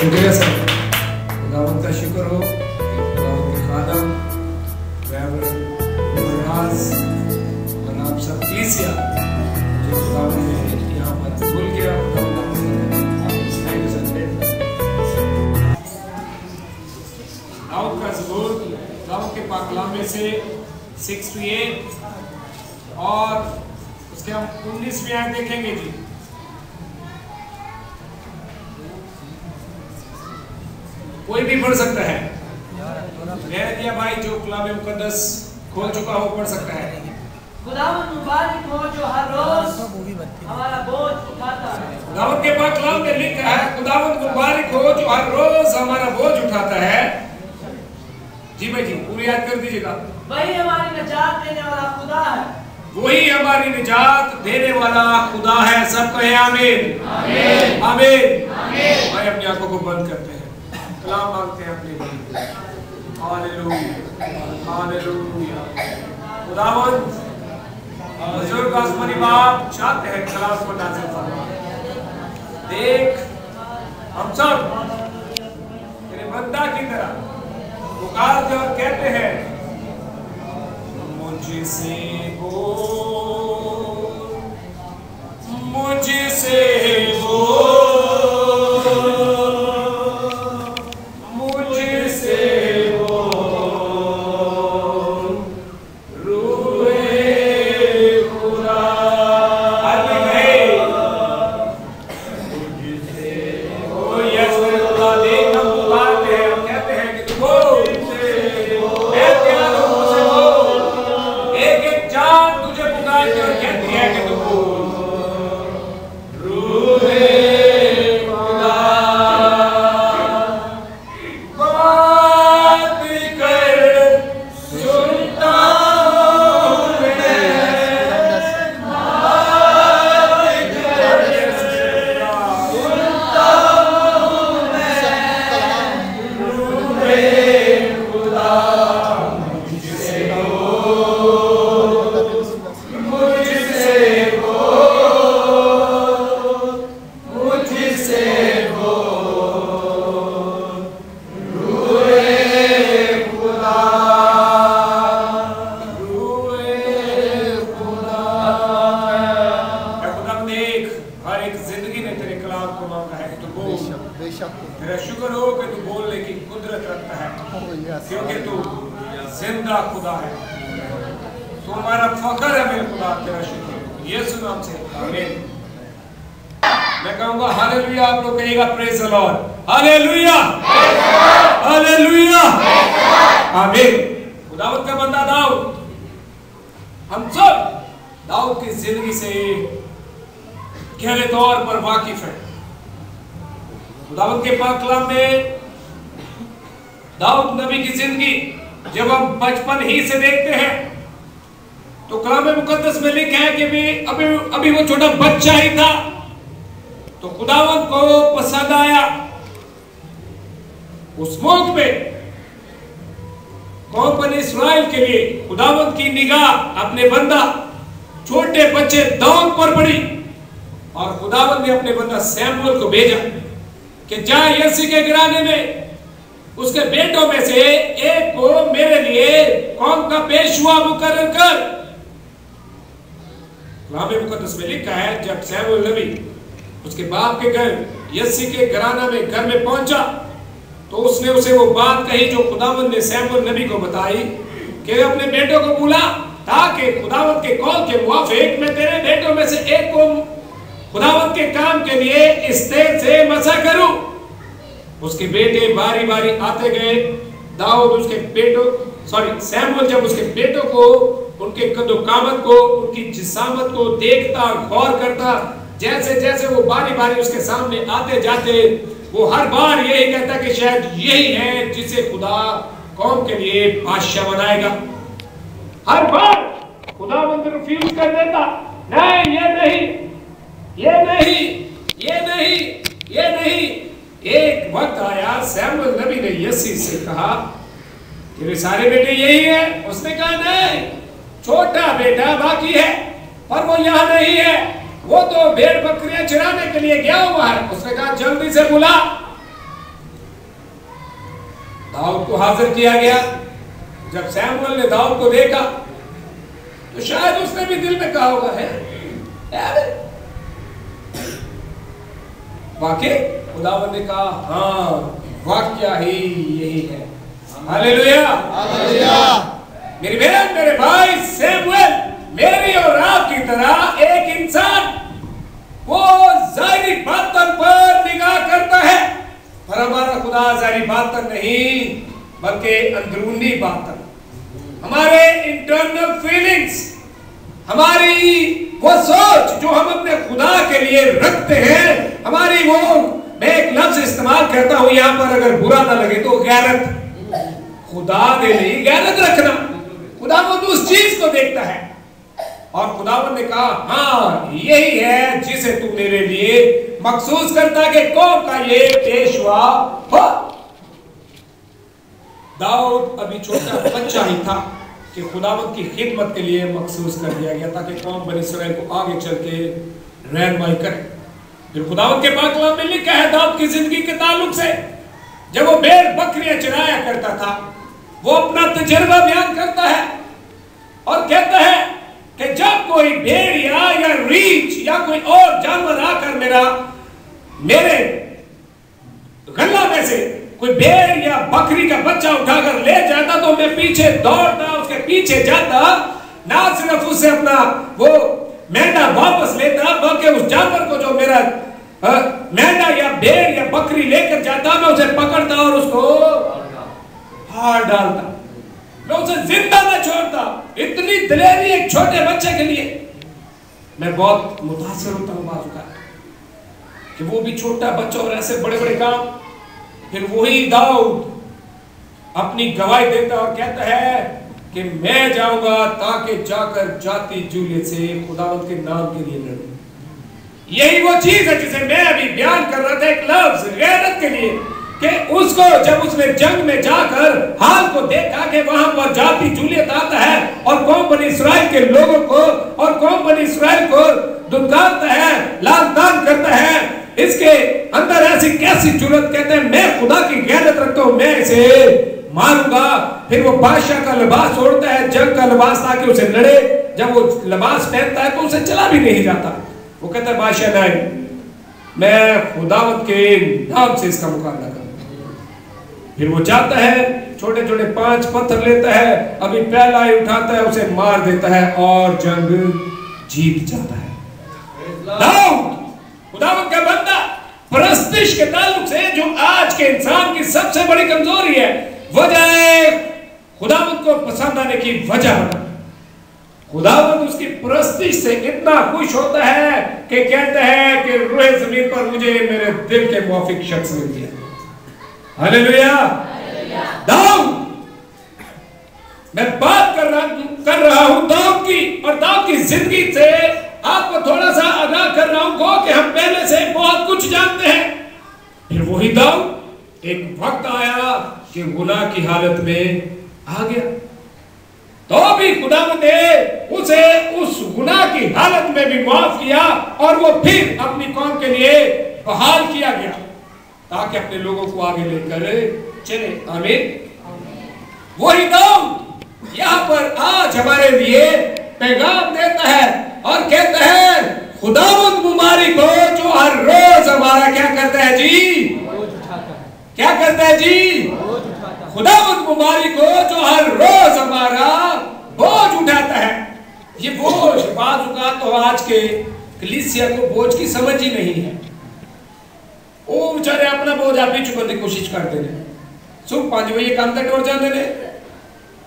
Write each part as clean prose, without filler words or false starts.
शुक्रिया सर, खुदावंद का शुक्र हो, खुदावंद के खादम राज और आप सब कलीसिया जो खुदावंद ने यहाँ पर भूल गया, दाऊद का ज़बूर, दाऊद के पाक कलाम में से 68 और उसके हम 19वीं आयत देखेंगे जी। कोई भी पढ़ सकता है। दिया भाई जो कलाम मुकद्दस खोल चुका हो पढ़ सकता है। खुदावंद मुबारक हो जो हर रोज हमारा बोझ उठाता है। खुदावंद के पाक कलाम में लिखा है, खुदावंद मुबारक हो जो हर रोज हमारा बोझ उठाता है। जी भाई जी पूरी याद कर दीजिएगा। वही हमारी निजात देने वाला खुदा है। वही हमारी निजात देने वाला खुदा है। सब कहे आमीन आमीन आमीन। भाई अपनी आंखों को बंद करते हैं, कलाम मांगते हैं अपने लिए। Hallelujah hallelujah. खुदावंद बुजुर्ग आसमानी बाप चाहते हैं कलाम को नाज़िल फरमा। देख हम सब तेरे बंदा की तरह पुकारते और कहते हैं, मुझसे बोल मुझसे तेरा शुक्र हो कि तू बोलने की कुदरत रखता है, क्योंकि तू जिंदा खुदा है। तू हमारा फखर है मेरे खुदा। तेरा शुक्र यीशु नाम से आमीन। मैं कहूंगा हालेलुया, आप लोग कहिएगा praise the Lord. Hallelujah hallelujah आमीन। खुदावंद का बंदा दाऊद, हम सब दाऊद की जिंदगी से गहरे तौर पर वाकिफ है। खुदावंद के पाक कलाम में दाऊद नबी की जिंदगी जब हम बचपन ही से देखते हैं तो कलाम मुकद्दस में लिखा है कि अभी वो छोटा बच्चा ही था तो खुदावंद को पसंद आया। उस मौके पे कौम बनी इस्राएल के लिए खुदावंद की निगाह अपने बंदा छोटे बच्चे दाऊद पर पड़ी और खुदावंद ने अपने बंदा सैमुअल को भेजा कि जा यिशै के घराने में उसके बेटों में से एक को मेरे लिए कौम का पेशवा मुकर्रर कर। कलाम मुकद्दस में लिखा है जब सैमुअल नबी उसके बाप के घर यिशै के घराना में घर में पहुंचा तो उसने उसे वो बात कही जो खुदावंद ने सैमुअल नबी को बताई कि अपने बेटों को बुला ताकि खुदावंद के कौल के मुआफिक मैं तेरे बेटों में से एक को खुदावंद के काम के लिए इस तेज से मसा करूं। उसके बेटे बारी बारी आते गए। दाऊद उसके बेटों सैमुअल जब उसके बेटों को उनके कदो-कामत को, उनकी जिसामत को देखता, गौर करता। जैसे जैसे वो बारी बारी उसके सामने आते जाते, वो हर बार यही कहता कि शायद यही है जिसे खुदा कौम के लिए बादशाह बनाएगा। हर बार खुदावंद रिफ्यूज कर देता, नहीं ये नहीं, ये नहीं, ये नहीं, ये नहीं। एक वक्त आया, सैमुअल नबी ने यसी से कहा कि वे सारे बेटे यही है। उसने कहा नहीं, छोटा बेटा बाकी है, पर वो यहाँ नहीं है, वो तो भेड़ बकरियां चराने के लिए गया हुआ है। उसने कहा जल्दी से बुला। दाऊद को हाजिर किया गया। जब सैमुअल ने दाऊद को देखा तो शायद उसने भी दिल में कहा होगा है वाकई खुदावंद ने कहा हाँ वाकया ही यही है। Hallelujah, hallelujah. मेरी बहन, मेरे भाई, सैमुअल मेरी और आपकी तरह एक इंसान, वो ज़ाहिरी बातन पर निगाह करता है, पर हमारा खुदा ज़ाहिरी बातन नहीं बल्कि अंदरूनी बातन, हमारे इंटरनल फीलिंग्स, हमारी वो सोच जो हम अपने खुदा के लिए रखते हैं, हमारी वो, मैं एक लफ्ज इस्तेमाल करता हूं यहां पर, अगर बुरा ना लगे तो, गैरत। खुदा दे नहीं गैरत रखना। खुदावंद उस चीज को देखता है और खुदावंद ने कहा हाँ यही है जिसे तू मेरे लिए मखसूस करता कि कौम का ये पेशवा हो। दाऊद अभी छोटा बच्चा ही था कि खुदावंद की खिदमत के लिए मखसूस कर दिया गया ताकि कौम बनी इस्राएल को आगे चल के रहनुमाई करे। फिर खुदावंद के पाक कलाम में लिखा है दाऊद की जिंदगी के ताल्लुक से, जब वो भेड़ बकरियां चराया करता था, वो अपना तजुर्बा बयान करता है और कहता है कि जब कोई भेड़िया या रीछ या कोई और जानवर आकर मेरे गल्ला में से कोई भेड़ या बकरी का बच्चा उठाकर ले जाता तो मैं पीछे दौड़ता, उसके पीछे जाता, ना सिर्फ उससे अपना वो मेंढा वापस लेता बल्कि उस जानवर को जो मेरा मेंढा या भेड़ या बकरी लेकर जाता, मैं उसे पकड़ता और उसको हार डालता, मैं उसे जिंदा न छोड़ता। इतनी दिलेरी एक छोटे बच्चे के लिए। मैं बहुत मुतासिर होता हूँ बात का कि वो भी छोटा बच्चा और ऐसे बड़े बड़े काम। फिर वही दाऊद अपनी गवाही देता और कहता है कि मैं जाऊंगा ताकि जाकर जाति जूलियत से खुदावंद के नाम के लिए लड़ूं। यही वो चीज है जिसे मैं अभी बयान कर रहा था, एक लफ्ज गैरत के लिए, कि उसको जब उसने जंग में जाकर हाल को देखा कि वहां पर जाति जूलियत आता है और कौम बनी इस्राएल के लोगों को और कौम बनी इस्राएल को दुत्कारता है, लाल तान करता है, इसके अंदर ऐसी कैसी जुर्रत, कहते हैं मैं खुदा की गैरत रखता हूं, मैं इसे मारूंगा। फिर वो बादशाह का लिबास ओढ़ता है, जंग का लिबास, ताकि उसे लड़े। जब वो लिबास पहनता है तो उसे चला भी नहीं जाता। वो कहता है बादशाह नहीं, मैं खुदावंद के नाम से इसका मुकाबला करूंगा। फिर वो जाता है, छोटे छोटे 5 पत्थर लेता है, अभी पहला ही उठाता है, उसे मार देता है और जंग जीत जाता है। दाऊद खुदावंद का बंदा परस्तिश के ताल्लुक से जो आज के इंसान की सबसे बड़ी कमजोरी है, वजह खुदावंद को पसंद आने की वजह, खुदावंद उसकी परस्तिश से इतना खुश होता है कि कहता है कि रूहे जमीन पर मुझे मेरे दिल के मुआफिक शख्स मिल गया। हालेलुया। दाऊद, मैं बात कर रहा हूं दाऊद की और दाऊद की जिंदगी से आपको थोड़ा सा आगाह कर रहा हूं कि हम पहले से बहुत कुछ जानते हैं। फिर वही दाऊद एक वक्त आया कि गुनाह की हालत में आ गया, तो भी खुदावंद ने उसे उस गुनाह की हालत में भी माफ किया और वो फिर अपनी कौम के लिए बहाल किया गया ताकि अपने लोगों को आगे लेकर चले। आमीन। वही दाऊद यहाँ पर आज हमारे लिए पैगाम देता है और कहता है खुदावंद मुबारक हो जो हर रोज हमारा क्या करता है जी, क्या करता है जी, खुदावंद मुबारक हो जो हर रोज हमारा बोझ उठाता है। ये बोझ बाजुका तो आज के कलीसिया को बोझ की समझ ही नहीं है। वो बेचारे अपना बोझ आप ही चुकाने की कोशिश करते हैं, सुख 5 बजे काम तक और जाते हैं,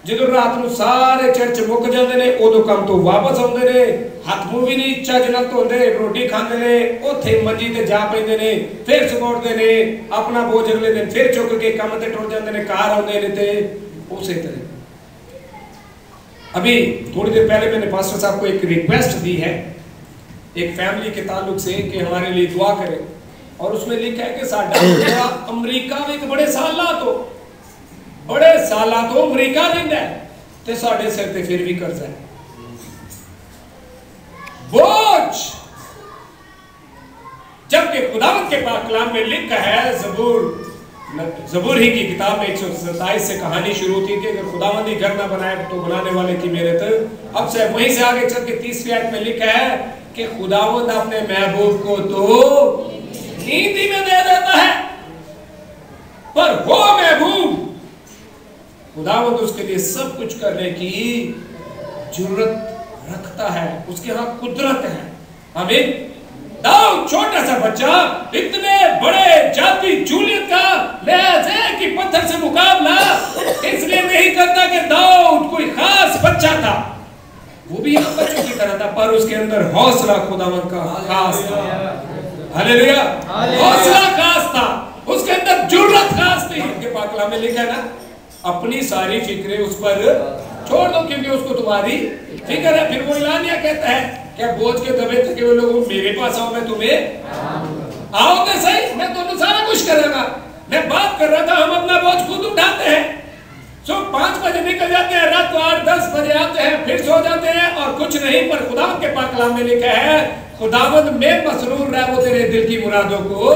ਜਦੋਂ ਰਾਤ ਨੂੰ ਸਾਰੇ ਚਰਚ ਮੁੱਕ ਜਾਂਦੇ ਨੇ ਉਦੋਂ ਕੰਮ ਤੋਂ ਵਾਪਸ ਆਉਂਦੇ ਨੇ, ਹੱਥ ਮੂੰਹ ਵੀ ਨਹੀਂ ਚੱਜ ਨਾਲ ਧੋਂਦੇ, ਰੋਟੀ ਖਾਂਦੇ ਨੇ, ਉੱਥੇ ਮੰਜੀ ਤੇ ਜਾ ਪੈਂਦੇ ਨੇ, ਫਿਰ ਸੁਗਾਉਂਦੇ ਨੇ ਆਪਣਾ ਬੋਝ, ਅਗਲੇ ਦਿਨ ਫਿਰ ਚੁੱਕ ਕੇ ਕੰਮ ਤੇ ਟੁਰ ਜਾਂਦੇ ਨੇ, ਘਰ आते ने। ते उसी तरह अभी थोड़ी देर पहले मैंने पास्टर साहब को एक रिक्वेस्ट दी है एक फैमिली के ताल्लुक से कि हमारे लिए दुआ करें, और उसमें लिखा है कि साडा अमरीका में एक बड़े साला तो अमरीका रहिंदा है ते साडे सिर ते फिर भी कर्जा है, बोझ। जबकि खुदावंद के पाक कलाम में लिखा है, ज़बूर ही की किताब में 127 से कहानी शुरू होती है कि अगर खुदावंद ही घर ना बनाए तो बनाने वाले की मेहनत। अब से वहीं से आगे चल के 30वीं आयत में लिखा है कि खुदावंद अपने महबूब को तो नीति में दे देता है, पर वो महबूब खुदावंद उसके लिए सब कुछ करने की जरूरत रखता है, उसके यहाँ कुदरत है। आमीन। दाऊद छोटा सा बच्चा इतने बड़े जाति जूलियत का लहजे की पत्थर से मुकाबला इसलिए नहीं करता कि दाऊद कोई खास बच्चा था, वो भी एक बच्चे की तरह था, पर उसके अंदर हौसला खुदावंद का खास था। हालेलुया। हौसला खास था, उसके अंदर जुर्रत खास थी। उनके पाक कलाम में लिखा है ना, अपनी सारी फिक्रें उस पर छोड़ दो क्योंकि उसको तुम्हारी फिक्र है। फिर वो इलानिया कहता है, क्या बोझ के दबे थके हुए लोग मेरे पास आओ, मैं तुम्हें आओ तो सही, मैं तुम्हें सारा कुछ करूंगा। मैं बात कर रहा था, हम अपना बोझ खुद उठाते हैं, 5 बजे निकल जाते हैं, रात को 8-10 बजे आते हैं, फिर सो जाते हैं और कुछ नहीं। पर खुदावंद के पाक कलाम में लिखा है, खुदावंद में मसरूर रह वो तेरे दिल की मुरादों को।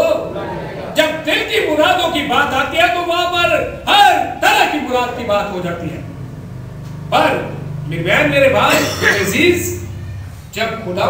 जब दिल की मुरादों की बात आती है तो वहां पर हर तरह की मुराद की बात हो जाती है। पर मेरे बहन मेरे भाई अजीज, जब खुदा